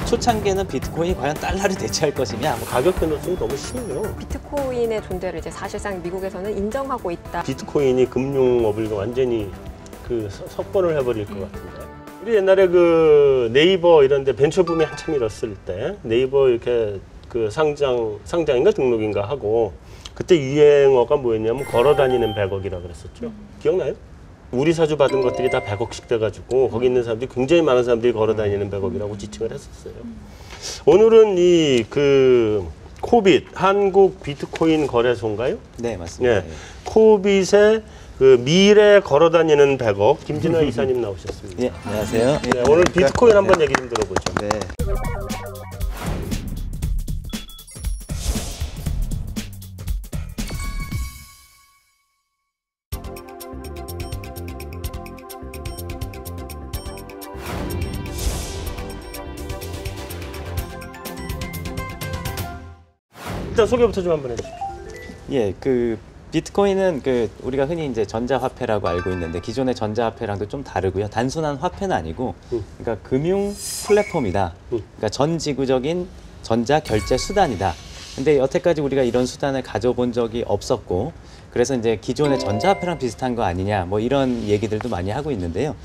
초창기에는 비트코인이 과연 달러를 대체할 것이냐. 가격 변동성이 너무 심해요. 비트코인의 존재를 이제 사실상 미국에서는 인정하고 있다. 비트코인이 금융업을 완전히 그 석권을 해버릴 것 같은데. 우리 옛날에 그 네이버 이런 데 벤처붐이 한참 일었을 때 네이버 이렇게 그 상장인가 등록인가 하고 그때 유행어가 뭐였냐면 걸어다니는 100억이라 그랬었죠. 기억나요? 우리 사주 받은 것들이 다 100억씩 돼가지고 거기 있는 사람들이 굉장히 많은 사람들이 걸어다니는 100억이라고 지칭을 했었어요. 오늘은 이 그 코빗 한국 비트코인 거래소인가요? 네, 맞습니다. 네, 코빗의 그 미래 걸어다니는 100억 김진아 이사님 나오셨습니다. 네, 안녕하세요. 네, 오늘 비트코인 한번 얘기 좀 들어보죠. 네. 일단 소개부터 좀 한번 해주십시오. 예, 그 비트코인은 그 우리가 흔히 이제 전자화폐라고 알고 있는데 기존의 전자화폐랑도 좀 다르고요. 단순한 화폐는 아니고, 그러니까 금융 플랫폼이다. 그러니까 전 지구적인 전자 결제 수단이다. 근데 여태까지 우리가 이런 수단을 가져본 적이 없었고, 그래서 이제 기존의 전자화폐랑 비슷한 거 아니냐, 뭐 이런 얘기들도 많이 하고 있는데요.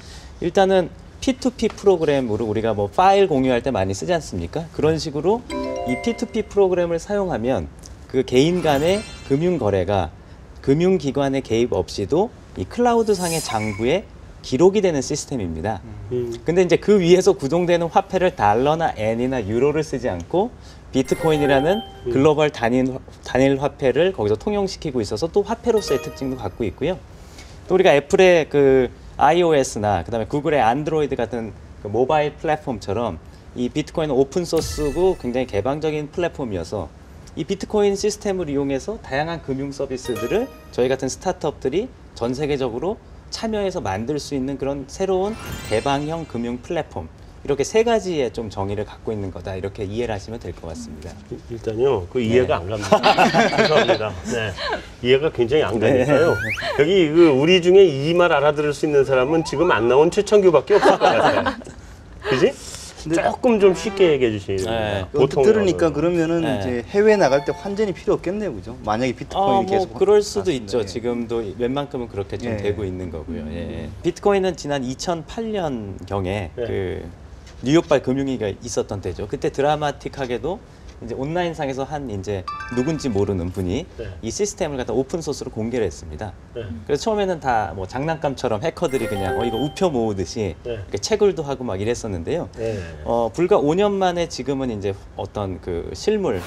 일단은 P2P 프로그램으로 우리가 뭐 파일 공유할 때 많이 쓰지 않습니까? 그런 식으로 이 P2P 프로그램을 사용하면 그 개인 간의 금융 거래가 금융기관의 개입 없이도 이 클라우드상의 장부에 기록이 되는 시스템입니다. 근데 이제 그 위에서 구동되는 화폐를 달러나 엔이나 유로를 쓰지 않고 비트코인이라는 글로벌 단일 화폐를 거기서 통용시키고 있어서 또 화폐로서의 특징도 갖고 있고요. 또 우리가 애플의 그 iOS나 그다음에 구글의 안드로이드 같은 그 모바일 플랫폼처럼 이 비트코인은 오픈 소스고 굉장히 개방적인 플랫폼이어서 이 비트코인 시스템을 이용해서 다양한 금융 서비스들을 저희 같은 스타트업들이 전 세계적으로 참여해서 만들 수 있는 그런 새로운 개방형 금융 플랫폼, 이렇게 세 가지의 좀 정의를 갖고 있는 거다, 이렇게 이해를 하시면 될 것 같습니다. 일단요, 그 이해가 안 갑니다. 죄송합니다. 네, 이해가 굉장히 안 가니까요. 여기 그 우리 중에 이 말 알아들을 수 있는 사람은 지금 안 나온 최창규밖에 없을 것 같아요. 그지? 조금 좀 쉽게 얘기해 주시면 됩니다. 보통 들으니까 그러면은 네. 이제 해외 나갈 때 환전이 필요 없겠네요, 그죠? 만약에 비트코인이 계속 뭐 그럴 수도 맞습니다. 있죠. 예. 지금도 웬만큼은 그렇게 좀 예. 되고 있는 거고요. 예. 비트코인은 지난 2008년 경에 예. 그 뉴욕발 금융위기가 있었던 때죠. 그때 드라마틱하게도 이제 온라인상에서 한 이제 누군지 모르는 분이 네. 이 시스템을 갖다 오픈 소스로 공개를 했습니다. 네. 그래서 처음에는 다 뭐 장난감처럼 해커들이 그냥 이거 우표 모으듯이 네. 이렇게 채굴도 하고 막 이랬었는데요. 네. 불과 5년 만에 지금은 이제 어떤 그 실물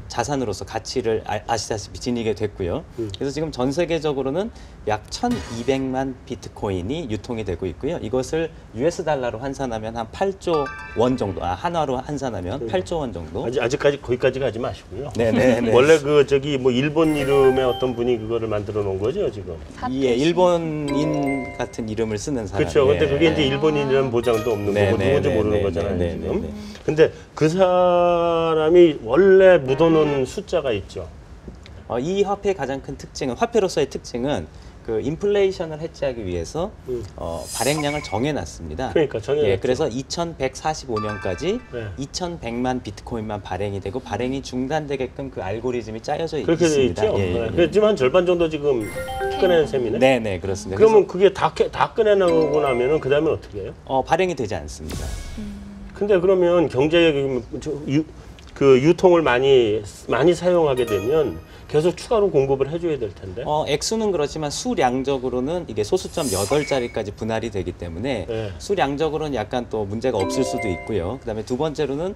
자산으로서 가치를 아시다시피 지니게 됐고요. 그래서 지금 전 세계적으로는 약 1,200만 비트코인이 유통이 되고 있고요. 이것을 US 달러로 환산하면 한 8조 원 정도, 한화로 환산하면 8조 원 정도. 아직까지 거기까지 가지 마시고요. 네네. 원래 그 저기 뭐 일본 이름의 어떤 분이 그거를 만들어 놓은 거죠 지금. 예, 일본인 같은 이름을 쓰는 사람. 그렇죠. 근데 그게 이제 일본인이라는 보장도 없는 거고 누군지 모르는 거잖아요 지금. 근데 그 사람이 원래 묻어놓은 숫자가 있죠. 이 화폐의 가장 큰 특징은, 화폐로서의 특징은 그 인플레이션을 해치하기 위해서 발행량을 정해놨습니다. 그러니까 정해놨죠. 예, 그래서 2145년까지 네. 2100만 비트코인만 발행이 되고 발행이 중단되게끔 그 알고리즘이 짜여져 그렇게 돼 있습니다. 있죠. 예, 예. 그렇지만 한 절반 정도 지금 꺼낸 셈이네. 네네, 그렇습니다. 그러면 그게 다 꺼내놓고 나면은 그 다음에 어떻게 해요? 발행이 되지 않습니다. 근데 그러면 경제에 그 유통을 많이 사용하게 되면 계속 추가로 공급을 해줘야 될 텐데. 액수는 그렇지만 수량적으로는 이게 소수점 8자리까지 분할이 되기 때문에 네. 수량적으로는 약간 또 문제가 없을 수도 있고요. 그다음에 두 번째로는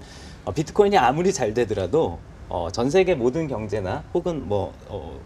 비트코인이 아무리 잘 되더라도 전 세계 모든 경제나 혹은 뭐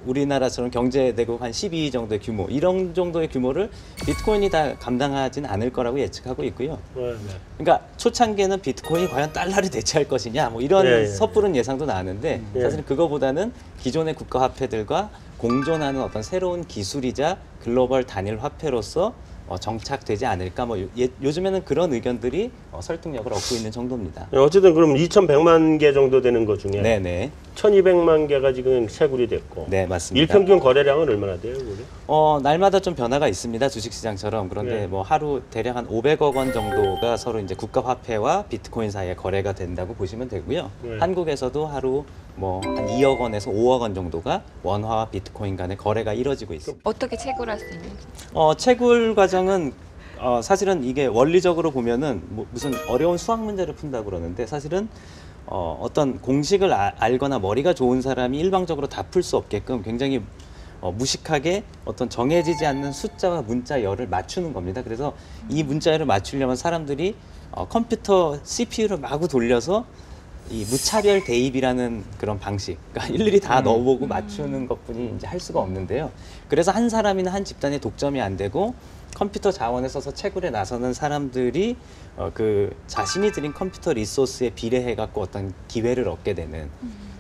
우리나라처럼 경제대국 한 12위 정도의 규모, 이런 정도의 규모를 비트코인이 다 감당하진 않을 거라고 예측하고 있고요. 네. 그러니까 초창기에는 비트코인이 과연 달러를 대체할 것이냐, 뭐 이런 섣부른 예상도 나왔는데 사실은 그거보다는 기존의 국가 화폐들과 공존하는 어떤 새로운 기술이자 글로벌 단일 화폐로서 정착되지 않을까, 뭐 요즘에는 그런 의견들이 설득력을 얻고 있는 정도입니다. 어쨌든 그럼 2,100만 개 정도 되는 것 중에 네네. 1200만 개가 지금 채굴이 됐고. 네, 맞습니다. 일평균 거래량은 얼마나 돼요, 우리? 날마다 좀 변화가 있습니다. 주식시장처럼. 그런데 네. 뭐 하루 대략 한 500억 원 정도가 서로 이제 국가 화폐와 비트코인 사이에 거래가 된다고 보시면 되고요. 네. 한국에서도 하루 뭐 한 2억 원에서 5억 원 정도가 원화와 비트코인 간의 거래가 이뤄지고 있습니다. 어떻게 채굴할 수 있는지. 채굴 과정은 사실은 이게 원리적으로 보면은 뭐 무슨 어려운 수학 문제를 푼다고 그러는데 사실은 어떤 공식을 알거나 머리가 좋은 사람이 일방적으로 다 풀 수 없게끔 굉장히 무식하게 어떤 정해지지 않는 숫자와 문자열을 맞추는 겁니다. 그래서 이 문자열을 맞추려면 사람들이 컴퓨터 CPU를 마구 돌려서 이 무차별 대입이라는 그런 방식, 그러니까 일일이 다 넣어보고 맞추는 것뿐이 이제 할 수가 없는데요. 그래서 한 사람이나 한 집단의 독점이 안 되고 컴퓨터 자원을 써서 채굴에 나서는 사람들이 그 자신이 들인 컴퓨터 리소스에 비례해 갖고 어떤 기회를 얻게 되는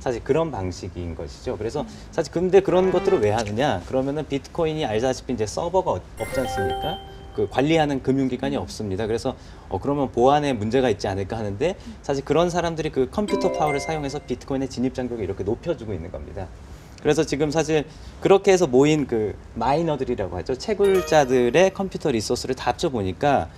사실 그런 방식인 것이죠. 그래서 사실 근데 그런 것들을 왜 하느냐? 그러면은 비트코인이 알다시피 이제 서버가 없지 않습니까? 그 관리하는 금융기관이 없습니다. 그래서 그러면 보안에 문제가 있지 않을까 하는데 사실 그런 사람들이 그 컴퓨터 파워를 사용해서 비트코인의 진입 장벽을 이렇게 높여주고 있는 겁니다. 그래서 지금 사실 그렇게 해서 모인 그 마이너들이라고 하죠. 채굴자들의 컴퓨터 리소스를 다 합쳐 보니까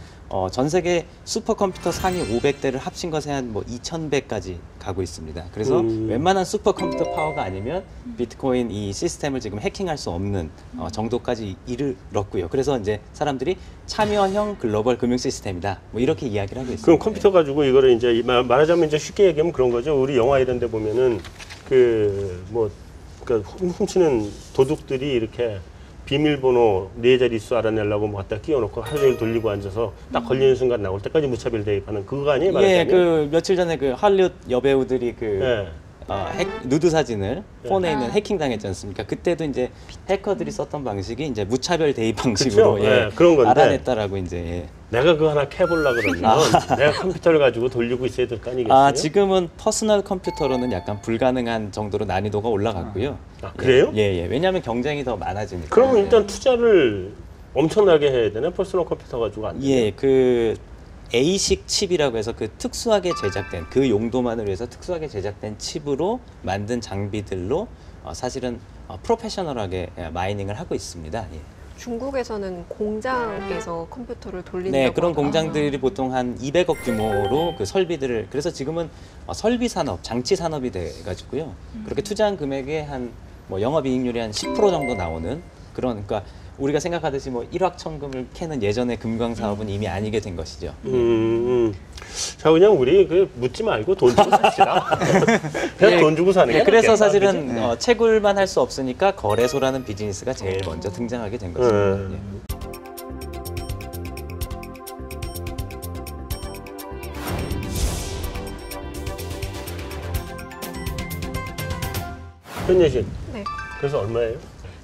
전 세계 슈퍼컴퓨터 상위 500대를 합친 것에 한 뭐 2000배까지 가고 있습니다. 그래서 웬만한 슈퍼컴퓨터 파워가 아니면 비트코인 이 시스템을 지금 해킹할 수 없는 정도까지 이르렀고요. 그래서 이제 사람들이 참여형 글로벌 금융 시스템이다. 뭐 이렇게 이야기를 하고 있습니다. 그럼 컴퓨터 가지고 이거를 이제 말하자면 이제 쉽게 얘기하면 그런 거죠. 우리 영화 이런 데 보면은 그러니까 훔치는 도둑들이 이렇게 비밀번호 4자릿수 알아내려고 뭐 갖다 끼워놓고 하루 종일 돌리고 앉아서 딱 걸리는 순간 나올 때까지 무차별 대입하는 그거 아니에요? 예, 말하자면? 그 며칠 전에 그 할리우드 여배우들이 그 예. 누드 사진을 폰에 있는 해킹 당했지 않습니까? 그때도 이제 해커들이 썼던 방식이 이제 무차별 대입 방식으로 그쵸? 예, 그런 건데. 알아냈다라고 이제 예. 내가 그거 하나 캐보려고 그러면 내가 컴퓨터를 가지고 돌리고 있어야 될 거 아니겠어요? 지금은 퍼스널 컴퓨터로는 약간 불가능한 정도로 난이도가 올라갔고요. 그래요? 예. 왜냐하면 경쟁이 더 많아지니까. 그러면 일단 투자를 엄청나게 해야 되네? 퍼스널 컴퓨터 가지고 안 돼. 예, 그 A식 칩이라고 해서 그 특수하게 제작된 그 용도만을 위해서 특수하게 제작된 칩으로 만든 장비들로 사실은 프로페셔널하게 마이닝을 하고 있습니다. 예. 중국에서는 공장에서 컴퓨터를 돌린다고 네, 그런 하더라고요. 공장들이 보통 한 200억 규모로 그 설비들을 그래서 지금은 설비 산업, 장치 산업이 돼 가지고요. 그렇게 투자한 금액의 한 뭐 영업이익률이 한 10% 정도 나오는 그런 그러니까 우리가 생각하듯이 뭐 일확천금을 캐는 예전의 금광 사업은 이미 아니게 된 것이죠. 자, 그냥 우리 그 묻지 말고 돈 주고 삽시다. 그냥 돈 주고 사는 게 네, 그래서 낫겠다, 사실은 그지? 채굴만 할 수 없으니까 거래소라는 비즈니스가 제일 먼저 등장하게 된 것입니다. 예. 현예신. 네. 그래서 얼마예요?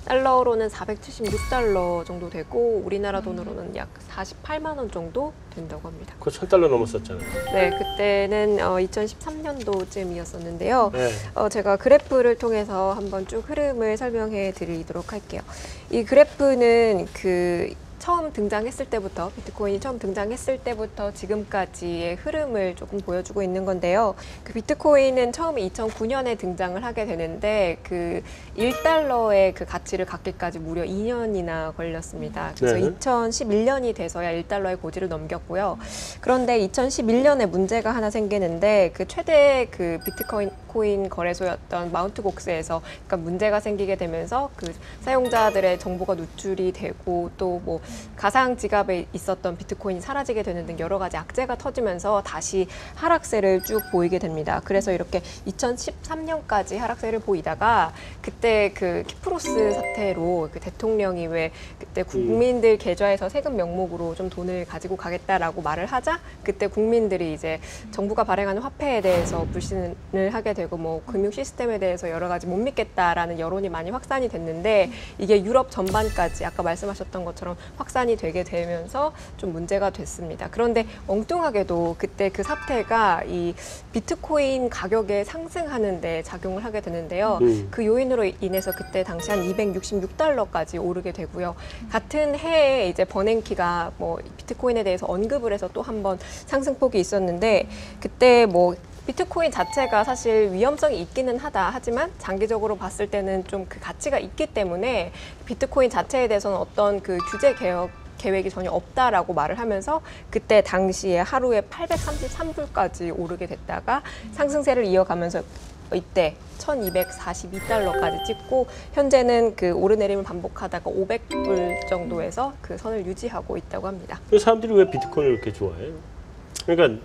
달러로는 476달러 정도 되고 우리나라 돈으로는 약 48만 원 정도 된다고 합니다. 그거 1000달러 넘었었잖아요. 네, 그때는 2013년도쯤이었었는데요. 네. 제가 그래프를 통해서 한번 쭉 흐름을 설명해 드리도록 할게요. 이 그래프는 그 처음 등장했을 때부터 비트코인이 처음 등장했을 때부터 지금까지의 흐름을 조금 보여주고 있는 건데요. 그 비트코인은 처음에 2009년에 등장을 하게 되는데 그 1달러의 그 가치를 갖기까지 무려 2년이나 걸렸습니다. 그래서 네. 2011년이 돼서야 1달러의 고지를 넘겼고요. 그런데 2011년에 문제가 하나 생기는데 그 최대 그 비트코인 거래소였던 마운트 곡스에서 그러니까 문제가 생기게 되면서 그 사용자들의 정보가 누출이 되고 또 뭐 가상 지갑에 있었던 비트코인이 사라지게 되는 등 여러 가지 악재가 터지면서 다시 하락세를 쭉 보이게 됩니다. 그래서 이렇게 2013년까지 하락세를 보이다가 그때 그 키프로스 사태로 그 대통령이 왜 그때 국민들 계좌에서 세금 명목으로 좀 돈을 가지고 가겠다라고 말을 하자 그때 국민들이 이제 정부가 발행하는 화폐에 대해서 불신을 하게 되고 뭐 금융 시스템에 대해서 여러 가지 못 믿겠다라는 여론이 많이 확산이 됐는데 이게 유럽 전반까지 아까 말씀하셨던 것처럼 확산이 되게 되면서 좀 문제가 됐습니다. 그런데 엉뚱하게도 그때 그 사태가 이 비트코인 가격에 상승하는 데 작용을 하게 되는데요. 그 요인으로 인해서 그때 당시 한 266달러까지 오르게 되고요. 같은 해에 이제 버냉키가 뭐 비트코인에 대해서 언급을 해서 또 한 번 상승폭이 있었는데 그때 뭐 비트코인 자체가 사실 위험성이 있기는 하다. 하지만 장기적으로 봤을 때는 좀 그 가치가 있기 때문에 비트코인 자체에 대해서는 어떤 그 규제 개혁 계획이 전혀 없다라고 말을 하면서 그때 당시에 하루에 833불까지 오르게 됐다가 상승세를 이어가면서 이때 1242달러까지 찍고 현재는 그 오르내림을 반복하다가 500불 정도에서 그 선을 유지하고 있다고 합니다. 사람들이 왜 비트코인을 이렇게 좋아해요? 그러니까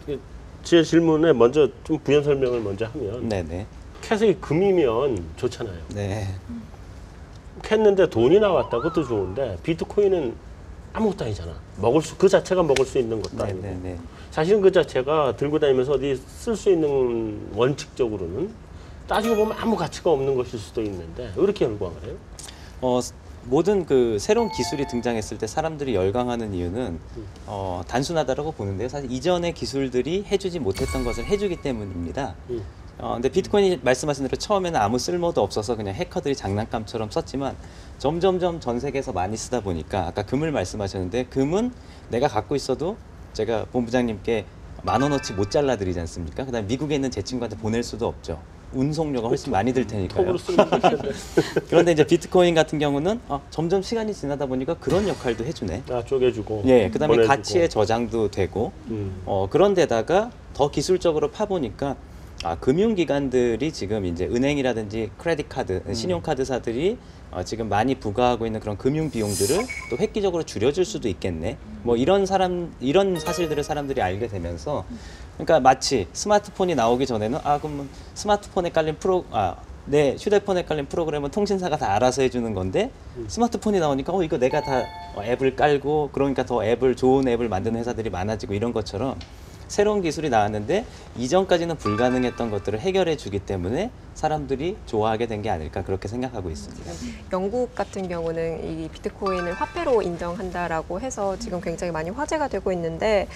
제 질문에 먼저 좀 부연 설명을 먼저 하면 네네. 캐서 금이면 좋잖아요. 네. 캤는데 돈이 나왔다. 그것도 좋은데 비트코인은 아무것도 아니잖아. 그 자체가 먹을 수 있는 것도 아니고. 네네네. 사실은 그 자체가 들고 다니면서 어디 쓸 수 있는 원칙적으로는 따지고 보면 아무 가치가 없는 것일 수도 있는데 왜 이렇게 열광을 해요? 모든 그 새로운 기술이 등장했을 때 사람들이 열광하는 이유는 단순하다라고 보는데요. 사실 이전의 기술들이 해주지 못했던 것을 해주기 때문입니다. 근데 비트코인이 말씀하신 대로 처음에는 아무 쓸모도 없어서 그냥 해커들이 장난감처럼 썼지만 점점점 전 세계에서 많이 쓰다 보니까 아까 금을 말씀하셨는데 금은 내가 갖고 있어도 제가 본부장님께 10,000원어치 못 잘라드리지 않습니까? 그다음에 미국에 있는 제 친구한테 보낼 수도 없죠. 운송료가 훨씬 많이 들 테니까요. 톡으로 쓰는 것인데. 그런데 이제 비트코인 같은 경우는 점점 시간이 지나다 보니까 그런 역할도 해주네. 쪼개주고. 예, 그다음에 보내주고. 가치의 저장도 되고 그런데다가 더 기술적으로 파보니까 금융기관들이 지금 이제 은행이라든지 크레딧 카드, 신용카드사들이 지금 많이 부과하고 있는 그런 금융 비용들을 또 획기적으로 줄여줄 수도 있겠네. 뭐 이런 사실들을 사람들이 알게 되면서, 그러니까 마치 스마트폰이 나오기 전에는 그럼 스마트폰에 깔린 내 휴대폰에 깔린 프로그램은 통신사가 다 알아서 해주는 건데 스마트폰이 나오니까 이거 내가 다 앱을 깔고 그러니까 더 좋은 앱을 만드는 회사들이 많아지고 이런 것처럼 새로운 기술이 나왔는데 이전까지는 불가능했던 것들을 해결해 주기 때문에 사람들이 좋아하게 된 게 아닐까 그렇게 생각하고 있습니다. 영국 같은 경우는 이 비트코인을 화폐로 인정한다라고 해서 지금 굉장히 많이 화제가 되고 있는데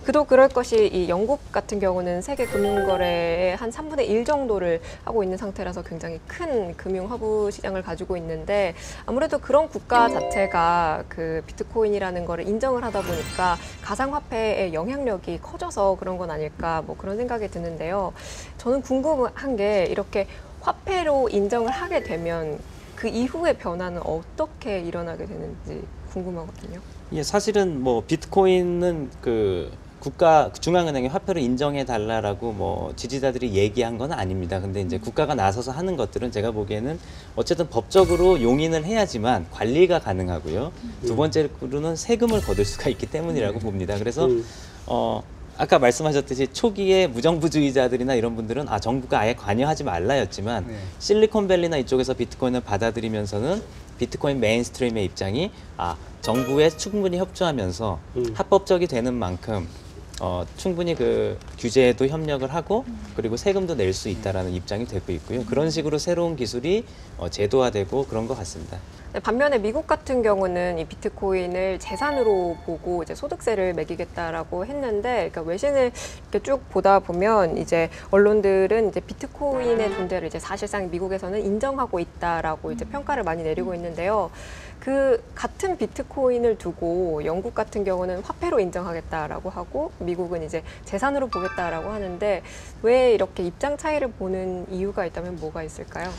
그도 그럴 것이 이 영국 같은 경우는 세계 금융거래의 한 3분의 1 정도를 하고 있는 상태라서 굉장히 큰 금융 허브 시장을 가지고 있는데 아무래도 그런 국가 자체가 그 비트코인이라는 거를 인정을 하다 보니까 가상화폐의 영향력이 커져서 그런 건 아닐까 뭐 그런 생각이 드는데요. 저는 궁금한 게 이렇게 화폐로 인정을 하게 되면 그 이후의 변화는 어떻게 일어나게 되는지 궁금하거든요. 예, 사실은 뭐 비트코인은 그 국가 중앙은행의 화폐로 인정해 달라라고 뭐 지지자들이 얘기한 건 아닙니다. 근데 이제 국가가 나서서 하는 것들은 제가 보기에는 어쨌든 법적으로 용인을 해야지만 관리가 가능하고요. 두 번째로는 세금을 거둘 수가 있기 때문이라고 봅니다. 그래서 아까 말씀하셨듯이 초기에 무정부주의자들이나 이런 분들은 정부가 아예 관여하지 말라였지만 실리콘밸리나 이쪽에서 비트코인을 받아들이면서는 비트코인 메인스트림의 입장이 정부에 충분히 협조하면서 합법적이 되는 만큼 충분히 그 규제에도 협력을 하고 그리고 세금도 낼 수 있다라는 입장이 되고 있고요. 그런 식으로 새로운 기술이 제도화되고 그런 것 같습니다. 반면에 미국 같은 경우는 이 비트코인을 재산으로 보고 이제 소득세를 매기겠다라고 했는데, 그러니까 외신을 이렇게 쭉 보다 보면 이제 언론들은 이제 비트코인의 존재를 이제 사실상 미국에서는 인정하고 있다라고 이제 평가를 많이 내리고 있는데요. 그 같은 비트코인을 두고 영국 같은 경우는 화폐로 인정하겠다라고 하고 미국은 이제 재산으로 보겠다라고 하는데 왜 이렇게 입장 차이를 보는 이유가 있다면 뭐가 있을까요?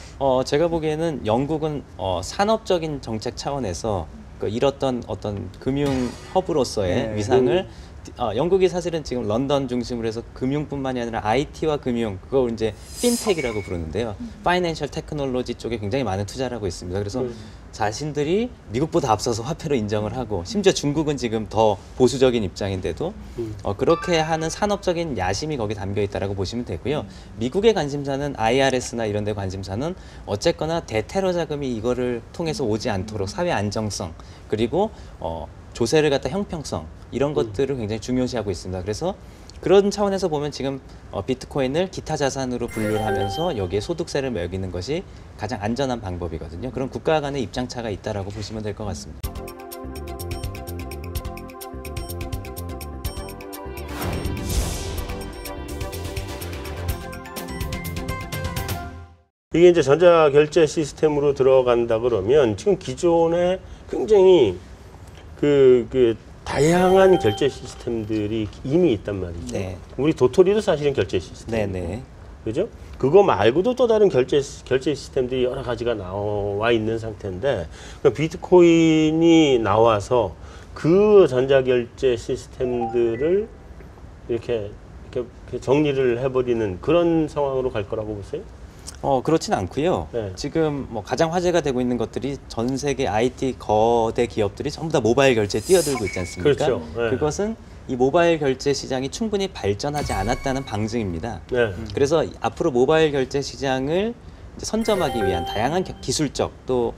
제가 보기에는 영국은 산업적인 정책 차원에서 잃었던 어떤 금융 허브로서의 위상을 영국이 사실은 지금 런던 중심으로 해서 금융뿐만이 아니라 IT와 금융, 그걸 이제 핀텍이라고 부르는데요. 파이낸셜 테크놀로지 쪽에 굉장히 많은 투자를 하고 있습니다. 그래서 자신들이 미국보다 앞서서 화폐로 인정을 하고 심지어 중국은 지금 더 보수적인 입장인데도 그렇게 하는 산업적인 야심이 거기 담겨 있다라고 보시면 되고요. 미국의 관심사는 IRS나 이런 데 관심사는 어쨌거나 대테러 자금이 이거를 통해서 오지 않도록 사회 안정성 그리고 조세를 갖다 형평성 이런 것들을 굉장히 중요시하고 있습니다. 그래서 그런 차원에서 보면 지금 비트코인을 기타 자산으로 분류를 하면서 여기에 소득세를 매기는 것이 가장 안전한 방법이거든요. 그런 국가 간의 입장 차가 있다라고 보시면 될 것 같습니다. 이게 이제 전자결제 시스템으로 들어간다 그러면 지금 기존에 굉장히 다양한 결제 시스템들이 이미 있단 말이죠. 네. 우리 도토리도 사실은 결제 시스템. 네네. 그죠? 그거 말고도 또 다른 결제 시스템들이 여러 가지가 나와 있는 상태인데 그 비트코인이 나와서 그 전자결제 시스템들을 이렇게 정리를 해버리는 그런 상황으로 갈 거라고 보세요? 그렇진 않고요. 네. 지금 뭐 가장 화제가 되고 있는 것들이 전 세계 IT 거대 기업들이 전부 다 모바일 결제에 뛰어들고 있지 않습니까? 그렇죠. 네. 그것은 이 모바일 결제 시장이 충분히 발전하지 않았다는 방증입니다. 네. 그래서 앞으로 모바일 결제 시장을 이제 선점하기 위한 다양한 기술적 또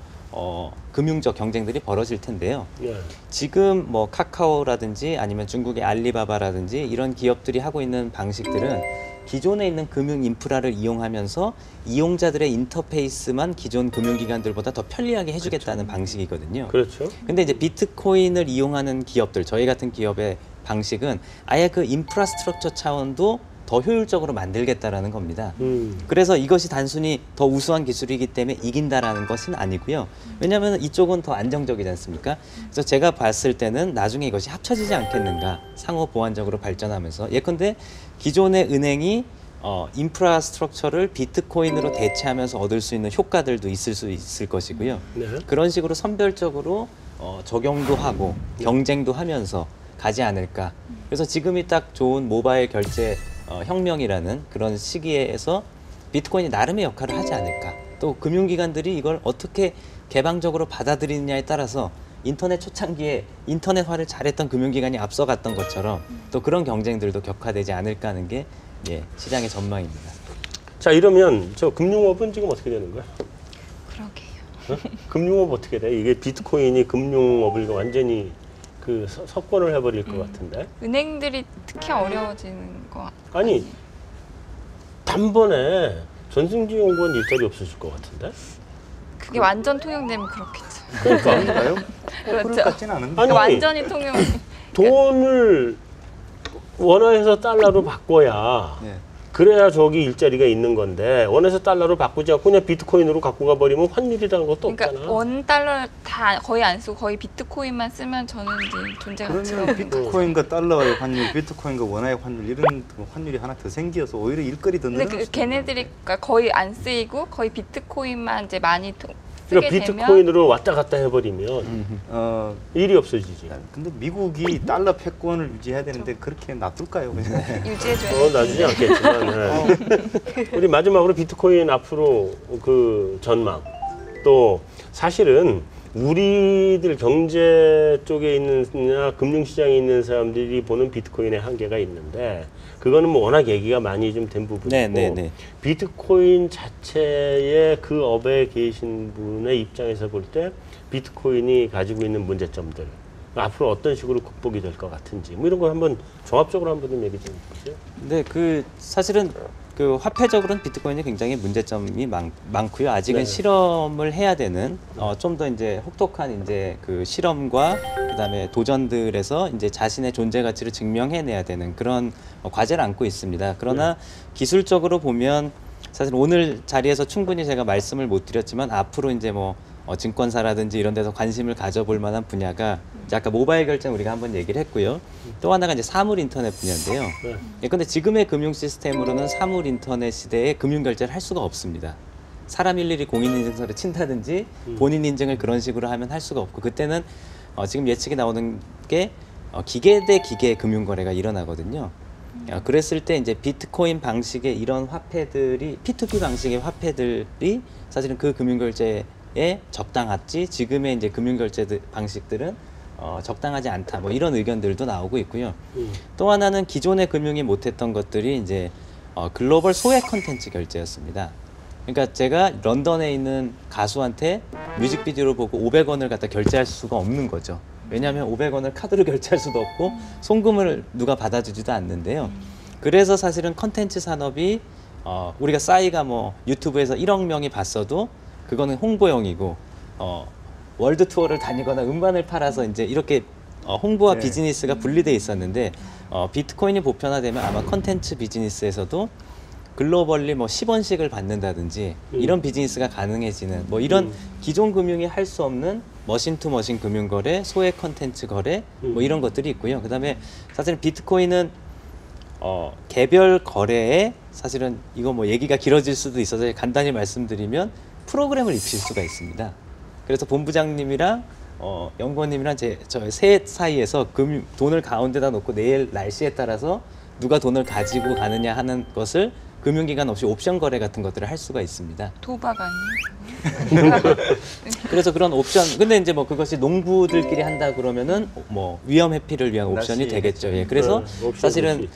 금융적 경쟁들이 벌어질 텐데요. 네. 지금 뭐 카카오라든지 아니면 중국의 알리바바라든지 이런 기업들이 하고 있는 방식들은 기존에 있는 금융 인프라를 이용하면서 이용자들의 인터페이스만 기존 금융기관들보다 더 편리하게 해주겠다는 방식이거든요. 그렇죠. 근데 이제 비트코인을 이용하는 기업들, 저희 같은 기업의 방식은 아예 그 인프라스트럭처 차원도 더 효율적으로 만들겠다라는 겁니다. 그래서 이것이 단순히 더 우수한 기술이기 때문에 이긴다라는 것은 아니고요. 왜냐하면 이쪽은 더 안정적이지 않습니까? 그래서 제가 봤을 때는 나중에 이것이 합쳐지지 않겠는가, 상호 보완적으로 발전하면서. 예컨대 기존의 은행이 인프라스트럭처를 비트코인으로 대체하면서 얻을 수 있는 효과들도 있을 수 있을 것이고요. 네. 그런 식으로 선별적으로 적용도 하고 경쟁도 하면서 가지 않을까. 그래서 지금이 딱 좋은 모바일 결제 혁명이라는 그런 시기에서 비트코인이 나름의 역할을 하지 않을까. 또 금융기관들이 이걸 어떻게 개방적으로 받아들이느냐에 따라서 인터넷 초창기에 인터넷화를 잘했던 금융기관이 앞서갔던 것처럼 또 그런 경쟁들도 격화되지 않을까 하는 게 시장의 전망입니다. 자, 이러면 저 금융업은 지금 어떻게 되는 거야? 그러게요. 금융업 어떻게 돼? 이게 비트코인이 금융업을 완전히 그 석권을 해버릴 것 같은데. 은행들이 특히 어려워지는 것 같아요. 아니, 단번에 전승주 연구원 일자리 없어질 것 같은데. 그게 완전 통용되면 그렇겠죠. 그런가요? 그럴 그렇죠. 것 같지는 않은데. 아니, 완전히 통용. 돈을 원화에서 달러로 바꿔야 네. 그래야 저기 일자리가 있는 건데 원에서 달러로 바꾸지 않고 그냥 비트코인으로 갖고 가버리면 환율이라는 것도 그러니까 없잖아. 원 달러 다 거의 안 쓰고 거의 비트코인만 쓰면 저는 이제 존재 가치가 그러면 없는 거. 비트코인과 달러의 환율, 비트코인과 원화의 환율 이런 환율이 하나 더 생겨서 오히려 일거리 더 근데 늘어날 수도 걔네들이 있는데. 그러니까 거의 안 쓰이고 거의 비트코인만 이제 많이 그러니까 쓰게 되면 비트코인으로 왔다 갔다 해버리면 일이 없어지지. 근데 미국이 달러 패권을 유지해야 되는데 그렇게 놔둘까요? 유지해줘야 돼. 놔주지 않겠지만 우리 마지막으로 비트코인 앞으로 그 전망 또 사실은 우리들 경제 쪽에 있느냐 금융시장에 있는 사람들이 보는 비트코인의 한계가 있는데 그거는 뭐 워낙 얘기가 많이 좀 된 부분이고 네. 비트코인 자체의 그 업에 계신 분의 입장에서 볼 때 비트코인이 가지고 있는 문제점들 앞으로 어떤 식으로 극복이 될 것 같은지 뭐 이런 거 한번 종합적으로 한번 좀 얘기 좀 해주세요. 근데 그 사실은 그 화폐적으로는 비트코인이 굉장히 문제점이 많고요. 아직은 네. 실험을 해야 되는 좀 더 이제 혹독한 이제 그 실험과 그다음에 도전들에서 이제 자신의 존재 가치를 증명해내야 되는 그런 과제를 안고 있습니다. 그러나 기술적으로 보면 사실 오늘 자리에서 충분히 제가 말씀을 못 드렸지만 앞으로 이제 뭐 증권사라든지 이런 데서 관심을 가져볼 만한 분야가 이제 아까 모바일 결제는 우리가 한번 얘기를 했고요. 또 하나가 이제 사물 인터넷 분야인데요. 그런데 지금의 금융 시스템으로는 사물 인터넷 시대에 금융 결제를 할 수가 없습니다. 사람 일일이 공인인증서를 친다든지 본인 인증을 그런 식으로 하면 할 수가 없고 그때는 지금 예측이 나오는 게 기계 대 기계 금융 거래가 일어나거든요. 그랬을 때 이제 비트코인 방식의 이런 화폐들이 P2P 방식의 화폐들이 사실은 그 금융 결제에 적당하지 지금의 이제 금융 결제 방식들은 적당하지 않다. 뭐 이런 의견들도 나오고 있고요. 또 하나는 기존의 금융이 못했던 것들이 이제 글로벌 소액 컨텐츠 결제였습니다. 그러니까 제가 런던에 있는 가수한테 뮤직비디오를 보고 500원을 갖다 결제할 수가 없는 거죠. 왜냐하면 500원을 카드로 결제할 수도 없고 송금을 누가 받아주지도 않는데요. 그래서 사실은 컨텐츠 산업이 우리가 싸이가 뭐 유튜브에서 1억 명이 봤어도 그거는 홍보용이고 월드 투어를 다니거나 음반을 팔아서 이제 이렇게 홍보와 네. 비즈니스가 분리돼 있었는데 비트코인이 보편화되면 아마 컨텐츠 비즈니스에서도 글로벌리 뭐 10원씩을 받는다든지 이런 비즈니스가 가능해지는 뭐 이런 기존 금융이 할 수 없는 머신 투 머신 금융 거래, 소액 컨텐츠 거래 뭐 이런 것들이 있고요. 그다음에 사실 비트코인은 개별 거래에 사실은 이거 뭐 얘기가 길어질 수도 있어서 간단히 말씀드리면 프로그램을 입힐 수가 있습니다. 그래서 본부장님이랑 연구원님이랑 저희 셋 사이에서 돈을 가운데다 놓고 내일 날씨에 따라서 누가 돈을 가지고 가느냐 하는 것을 금융기관 없이 옵션 거래 같은 것들을 할 수가 있습니다. 도박 아니에요? 그래서 그런 옵션, 근데 이제 뭐 그것이 농부들끼리 한다 그러면은 뭐 위험 회피를 위한 옵션이 날씨. 되겠죠. 예. 그래서 옵션 사실은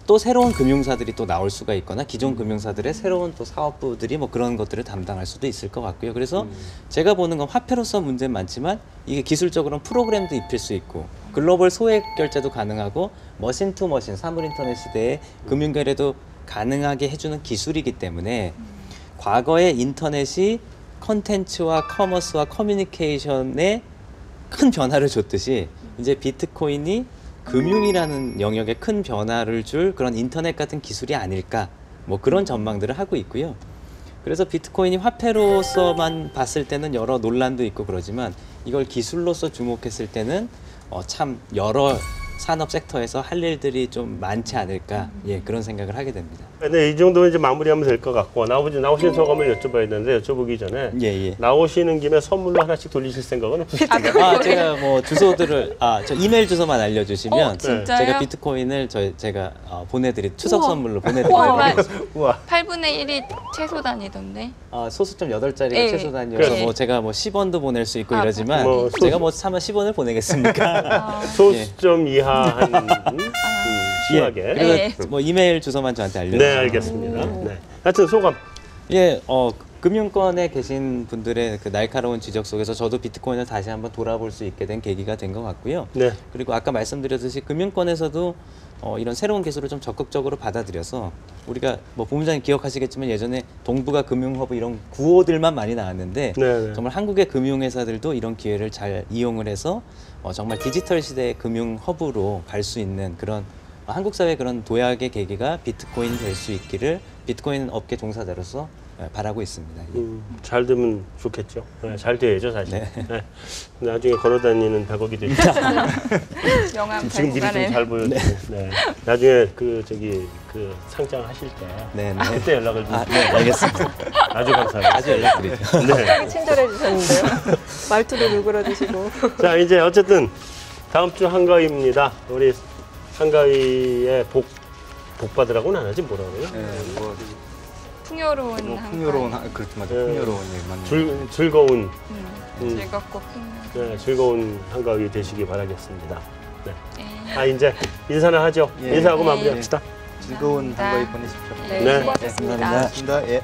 또 새로운 금융사들이 또 나올 수가 있거나 기존 금융사들의 새로운 또 사업부들이 뭐 그런 것들을 담당할 수도 있을 것 같고요. 그래서 제가 보는 건 화폐로서 문제는 많지만 이게 기술적으로는 프로그램도 입힐 수 있고 글로벌 소액 결제도 가능하고 머신 투 머신 사물 인터넷 시대에 금융 거래도 가능하게 해주는 기술이기 때문에 과거에 인터넷이 컨텐츠와 커머스와 커뮤니케이션에 큰 변화를 줬듯이 이제 비트코인이 금융이라는 영역에 큰 변화를 줄 그런 인터넷 같은 기술이 아닐까 뭐 그런 전망들을 하고 있고요. 그래서 비트코인이 화폐로서만 봤을 때는 여러 논란도 있고 그러지만 이걸 기술로서 주목했을 때는 참 여러 산업 섹터에서 할 일들이 좀 많지 않을까 예 그런 생각을 하게 됩니다. 네, 이 정도면 이제 마무리하면 될 것 같고 나오신 소감을 여쭤봐야 되는데 여쭤보기 전에 예. 나오시는 김에 선물로 하나씩 돌리실 생각은 없으신가요? 제가 뭐 주소들을 저 이메일 주소만 알려주시면 진짜요? 제가 비트코인을 제가 보내드릴 추석 우와. 선물로 보내드리도록 얼마? 하겠습니다. 우와. 8분의 1이 최소 단위던데. 소수점 8자리가 예. 최소 단위여서 예. 뭐 제가 뭐 10원도 보낼 수 있고 아, 이러지만 뭐 제가 뭐 차마 10원을 보내겠습니까? 소수점 이하 한 심하게. 예. 그리고 예. 뭐 이메일 주소만 저한테 알려주세요. 네, 알겠습니다. 네. 하여튼 소감. 예, 금융권에 계신 분들의 그 날카로운 지적 속에서 저도 비트코인을 다시 한번 돌아볼 수 있게 된 계기가 된 것 같고요. 네. 그리고 아까 말씀드렸듯이 금융권에서도 이런 새로운 기술을 좀 적극적으로 받아들여서 우리가 뭐 본부장님 기억하시겠지만 예전에 동북아 금융허브 이런 구호들만 많이 나왔는데 네. 정말 한국의 금융회사들도 이런 기회를 잘 이용을 해서 정말 디지털 시대의 금융허브로 갈 수 있는 그런 한국 사회의 그런 도약의 계기가 비트코인 될 수 있기를 비트코인 업계 종사자로서 바라고 있습니다. 예. 잘 되면 좋겠죠. 네, 잘 돼야죠, 사실. 네. 네. 나중에 걸어다니는 100억이 되죠. 명함 지금 미리 좀 발간에. 잘 보여주세요. 네. 나중에 그 상장하실 때 네. 그때 연락을 좀. 네, 알겠습니다. 아주 감사합니다. 아주 연락드리죠. 네. 친절해 주셨는데요. 말투도 누그러 주시고. 자, 이제 어쨌든 다음 주 한가위입니다. 우리 한가위의 복받으라고는 안 하지 뭐라 그래요? 뭐 풍요로운 풍요로운 한가위. 그렇게 맞아 네. 풍요로운 예 맞는 즐거운 즐겁고 풍요로운. 네, 즐거운 한가위 되시기 바라겠습니다. 네. 예. 이제 인사는 하죠. 예. 인사하고 네. 마무리합시다. 즐거운 감사합니다. 한가위 보내십시오. 네, 네. 수고하셨습니다. 감사합니다. 고맙습니다. 예.